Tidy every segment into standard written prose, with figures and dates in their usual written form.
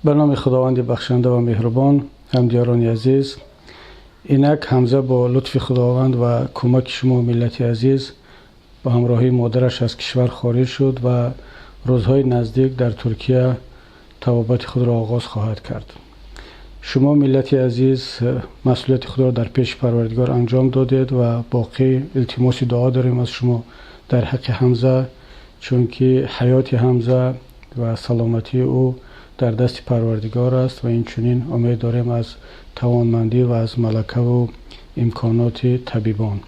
به نام خداوند بخشنده و مهربان. همدیاران عزیز، اینک حمزه با لطف خداوند و کمک شما ملت عزیز با همراهی مادرش از کشور خارج شد و روزهای نزدیک در ترکیه توبت خود را آغاز خواهد کرد. شما ملت عزیز مسئولیت خود را در پیش پروردگار انجام دادید و باقی التماس دعا داریم از شما در حق حمزه، چون که حیات حمزه و سلامتی او در دست پروردگار است و این چنین امید داریم از توانمندی و از ملکه و امکانات طبیبان.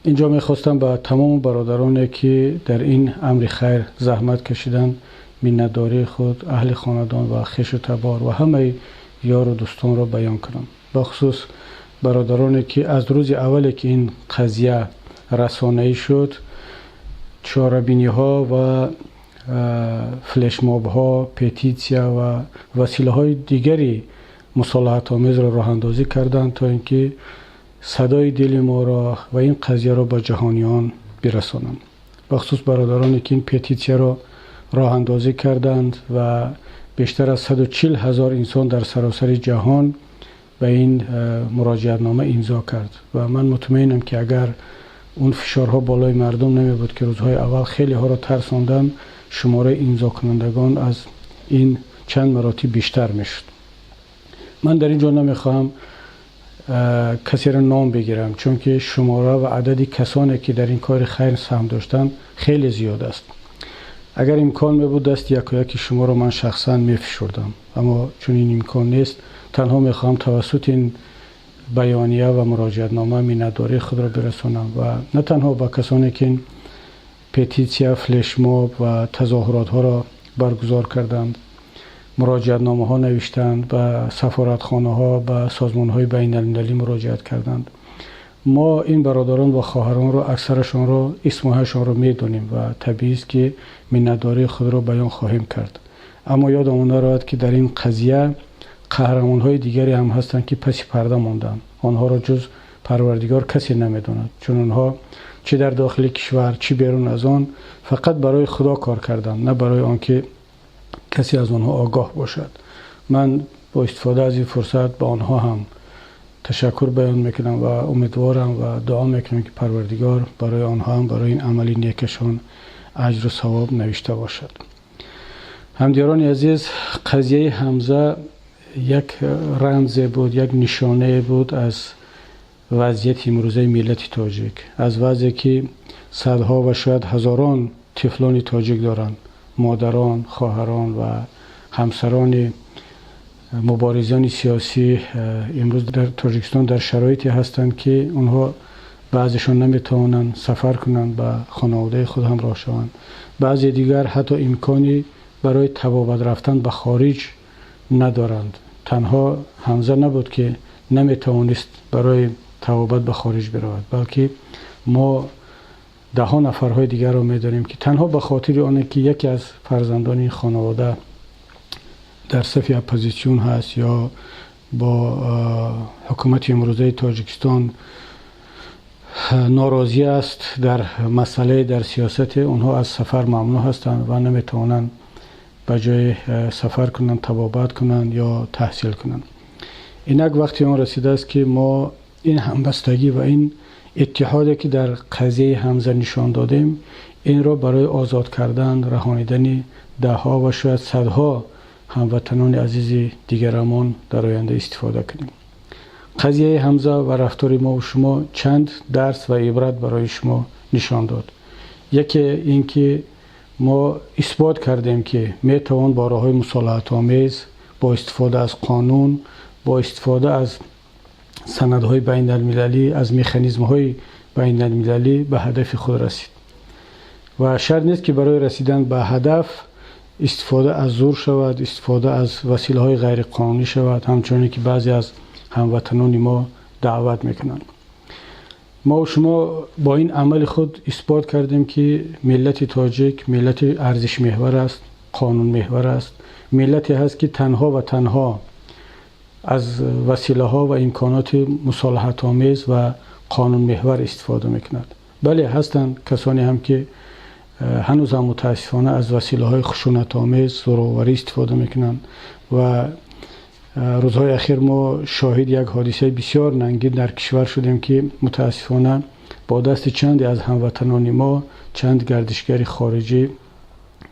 اینجا میخواستم به تمام برادرانی که در این امر خیر زحمت کشیدن منتداری خود، اهل خاندان و خویش و تبار و همه یار و دوستان را بیان کنم. بخصوص برادرانی که از روز اولی که این قضیه رسانه‌ای شد، چاره‌بینی ها و فلش ماب ها، پتیسیا و وسیله های دیگری مصالحت آمیز را راه اندازی کردند تا اینکه صدای دل ما را و این قضیه را به جهانیان برسانند. بخصوص برادرانی که این پتیسیا را راه اندازی کردند و بیشتر از 140,000 انسان در سراسر جهان به این مراجعت نامه امضا کرد و من مطمئنم که اگر اون فشارها بالای مردم نمی بود که روزهای اول خیلی ها را ترساندن، شماره امضا کنندگان از این چند مراتب بیشتر میشد. من در اینجا نمیخواهم کسی را نام بگیرم، چون که شماره و عدد کسانی که در این کار خیر سهم داشتن خیلی زیاد است. اگر امکان می بود دست یکی شما را من شخصا میفشردم، اما چون این امکان نیست، تنها میخواهم توسط این بیانیه و مراجعت نامه منتداری خود را برسانم و نه تنها با کسانی که این پتیسیا، فلش ماب و تظاهرات ها را برگزار کردند، مراجعت نامه ها نوشتند، به سفارتخانه ها، به سازمان های بین المللی مراجعت کردند. ما این برادران و خواهران را اکثرشان را اسمهایشان را میدونیم و طبیعی است که منتداری خود را بیان خواهیم کرد. اما یادمون نرود که در این قضیه قهرمان های دیگری هم هستند که پس پرده ماندند. آنها را جز پروردگار کسی نمیداند، چون آنها چه در داخل کشور چه بیرون از آن فقط برای خدا کار کردند، نه برای آنکه کسی از آنها آگاه باشد. من با استفاده از این فرصت به آنها هم تشکر بیان میکنم و امیدوارم و دعا میکنم که پروردگار برای آنها هم برای این عملی نیکشان اجر و ثواب نوشته باشد. همدیاران عزیز، قضیه حمزه یک رمز بود، یک نشانه بود از وضعیت امروزه ملت تاجیک، از وضعی که صدها و شاید هزاران طفلان تاجیک دارند، مادران، خواهران و همسران مبارزان سیاسی امروز در تاجیکستان در شرایطی هستند که اونها بعضیشون نمیتوانند سفر کنند، به خانواده خود همراه شوند. بعضی دیگر حتی امکانی برای تبابت رفتن به خارج ندارند. تنها حمزه نبود که نمیتوانست برای تبابت به خارج برود، بلکه ما ده ها نفرهای دیگر را میداریم که تنها به خاطر آنه که یکی از فرزندان این خانواده در صف اپوزیسیون هست یا با حکومت امروزه تاجیکستان ناراضی است در مسئله در سیاست، اونها از سفر ممنوع هستند و نمیتوانند به جای سفر کنند تبابت کنند یا تحصیل کنند. اینک وقتی آن رسیده است که ما این همبستگی و این اتحادی که در قضیه حمزه نشان دادیم، این را برای آزاد کردن، رهانیدن ده ها و شاید صدها هموطنان عزیز دیگرمان در آینده استفاده کنیم. قضیه حمزه و رفتار ما و شما چند درس و عبرت برای شما نشان داد. یکی این که ما اثبات کردیم که میتوان با راه‌های مصالحت آمیز، با استفاده از قانون، با استفاده از سندهای بین المللی، از مکانیزم‌های بین المللی به هدف خود رسید و شرط نیست که برای رسیدن به هدف استفاده از زور شود، استفاده از وسیله‌های غیر قانونی شود، همچنین که بعضی از هموطنان ما دعوت میکنند. ما و شما با این عمل خود اثبات کردیم که ملت تاجیک ملت ارزش محور است، قانون محور است، ملتی هست که تنها و تنها از وسیله ها و امکانات مصالحت آمیز و قانون محور استفاده میکند. بله هستند کسانی هم که هنوز هم متاسفانه از وسیله‌های خشونت‌آمیز زورآوری استفاده میکنن و روزهای اخیر ما شاهد یک حادثه بسیار ننگین در کشور شدیم که متاسفانه با دست چند از هموطنان ما چند گردشگر خارجی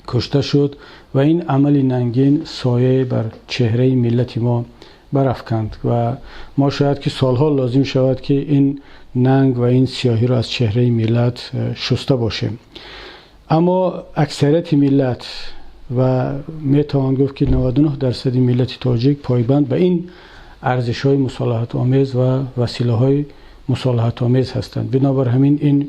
کشته شد و این عمل ننگین سایه بر چهره ملت ما برافکند و ما شاید که سالها لازم شود که این ننگ و این سیاهی را از چهره ملت شسته باشیم. اما اکثریت ملت و میتوان گفت که 99% ملت تاجیک پایبند به این ارزش‌های مصالحت آمیز و وسیله‌های مصالحت آمیز هستند. بنابر همین این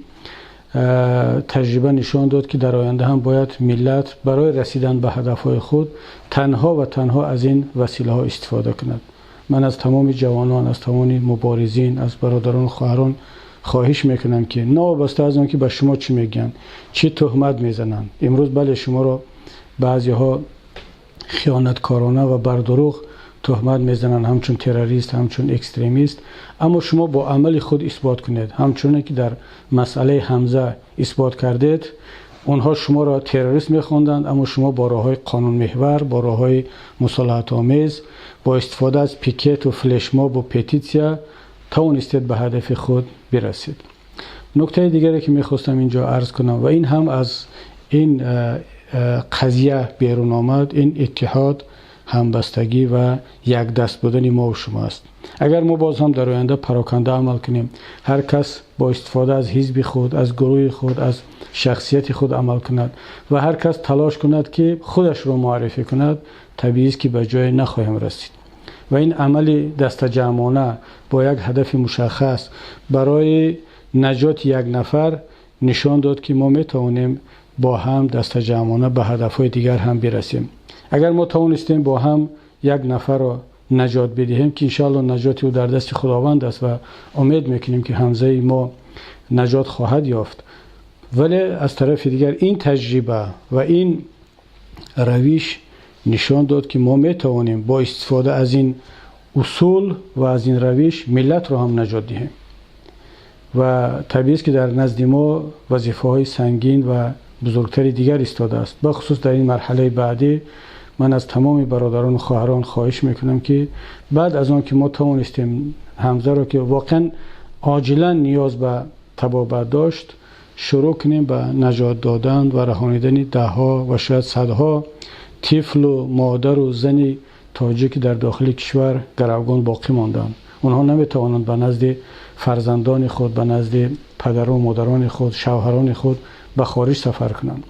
تجربه نشان داد که در آینده هم باید ملت برای رسیدن به هدف‌های خود تنها و تنها از این وسیله‌ها استفاده کند. من از تمام جوانان، از تمام مبارزین، از برادران و خواهران خواهش میکنم که نوابسته از اون که به شما چی میگن، چی تهمت میزنن، امروز بله شما را بعضی‌ها خیانتکارانه و بر دروغ تهمت میزنن، همچون تروریست، همچون اکستریمیست، اما شما با عمل خود اثبات کنید. همچون که در مسئله حمزه اثبات کردید، اونها شما را تروریست میخواندند، اما شما با راههای قانون محور، با راههای مصالحت آمیز، با استفاده از پیکت و فلش ماب و پتیسیا توانستید به هدف خود برسید. نکته دیگری که میخواستم اینجا عرض کنم و این هم از این قضیه بیرون آمد، این اتحاد، همبستگی و یک دست بودن ما و شما است. اگر ما باز هم در آینده پراکنده عمل کنیم، هر کس با استفاده از حزب خود، از گروه خود، از شخصیت خود عمل کند و هر کس تلاش کند که خودش را معرفی کند، طبیعی است که به جای نخواهیم رسید. و این عمل دست جمعانه با یک هدف مشخص برای نجات یک نفر نشان داد که ما میتوانیم با هم دست جمعانه به هدفهای دیگر هم برسیم. اگر ما توانستیم با هم یک نفر را نجات بدهیم که انشاءالله نجات او در دست خداوند است و امید میکنیم که حمزه ما نجات خواهد یافت، ولی از طرف دیگر این تجربه و این روش نشان داد که ما میتوانیم با استفاده از این اصول و از این روش ملت را هم نجات دهیم و طبیعی است که در نزد ما وظیفه های سنگین و بزرگتری دیگر ایستاده است. بخصوص در این مرحله بعدی من از تمام برادران و خواهران خواهش میکنم که بعد از آن که ما توانستیم حمزه را که واقعا عاجلا نیاز به طبابت داشت شروع کنیم به نجات دادن و رهانیدن دهها و شاید صدها طفل و مادر و زن تاجیک در داخل کشور گروگان باقی ماندند. اونها نمیتوانند به نزد فرزندان خود، به نزد پدر و مادران خود، شوهران خود به خارج سفر کنند.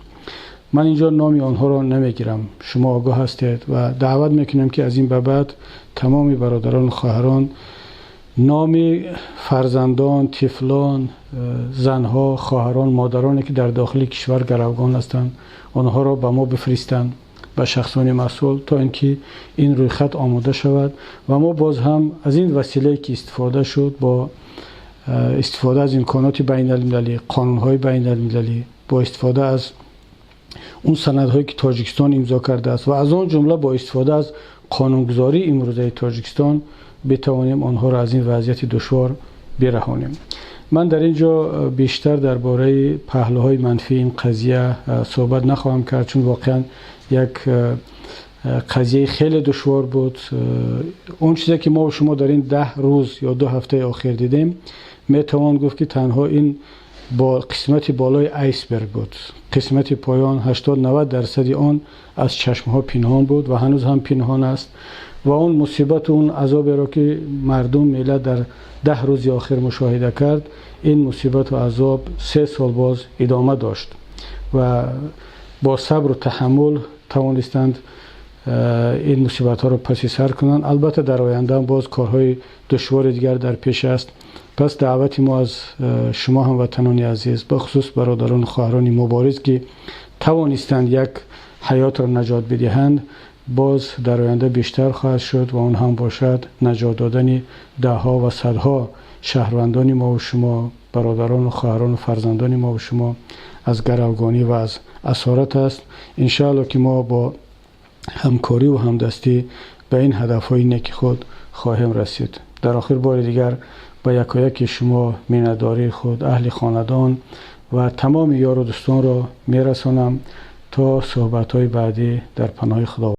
من اینجا نام آنها را نمیگیرم، شما آگاه هستید و دعوت میکنم که از این به بعد تمام برادران و خواهران نام فرزندان، طفلان، زنها، خواهران، مادرانی که در داخل کشور گروگان هستند آنها را به ما بفرستند، به شخصان مسئول، تا اینکه این روی خط آماده شود و ما باز هم از این وسیله که استفاده شد با استفاده از امکانات بین المللی، قانون‌های بین المللی، با استفاده از اون سندهایی که تاجیکستان امضا کرده است و از آن جمله با استفاده از قانونگذاری امروزه تاجیکستان بتوانیم آنها را از این وضعیت دشوار برهانیم. من در اینجا بیشتر درباره پهلوهای منفی این قضیه صحبت نخواهم کرد، چون واقعا یک قضیه خیلی دشوار بود. اون چیزی که ما و شما در این 10 روز یا 2 هفته آخر دیدیم میتوان گفت که تنها این با قسمت بالای آیسبرگ بود. قسمت پایان 80-90% آن از چشمها پنهان بود و هنوز هم پنهان است و اون مصیبت و اون عذابی را که مردم ملت در 10 روز آخر مشاهده کرد، این مصیبت و عذاب 3 سال باز ادامه داشت و با صبر و تحمل توانستند این مصیبت ها را پس سر کنند. البته در آینده باز کارهای دشوار دیگر در پیش است. پس دعوت ما از شما هموطنان عزیز، بخصوص برادران و خواهران مبارز که توانستند یک حیات را نجات بدهند، باز در آینده بیشتر خواهد شد و اون هم باشد نجات دادن دهها و صدها شهروندان ما و شما، برادران و خواهران و فرزندان ما و شما از گروگانی و از اسارت است. انشاءالله که ما با همکاری و همدستی به این هدفهای نیک خود خواهیم رسید. در آخر بار دیگر به یکایک شما مینداری خود، اهل خاندان و تمام یار و دوستان را میرسانم تا صحبت‌های بعدی در پناه خدا.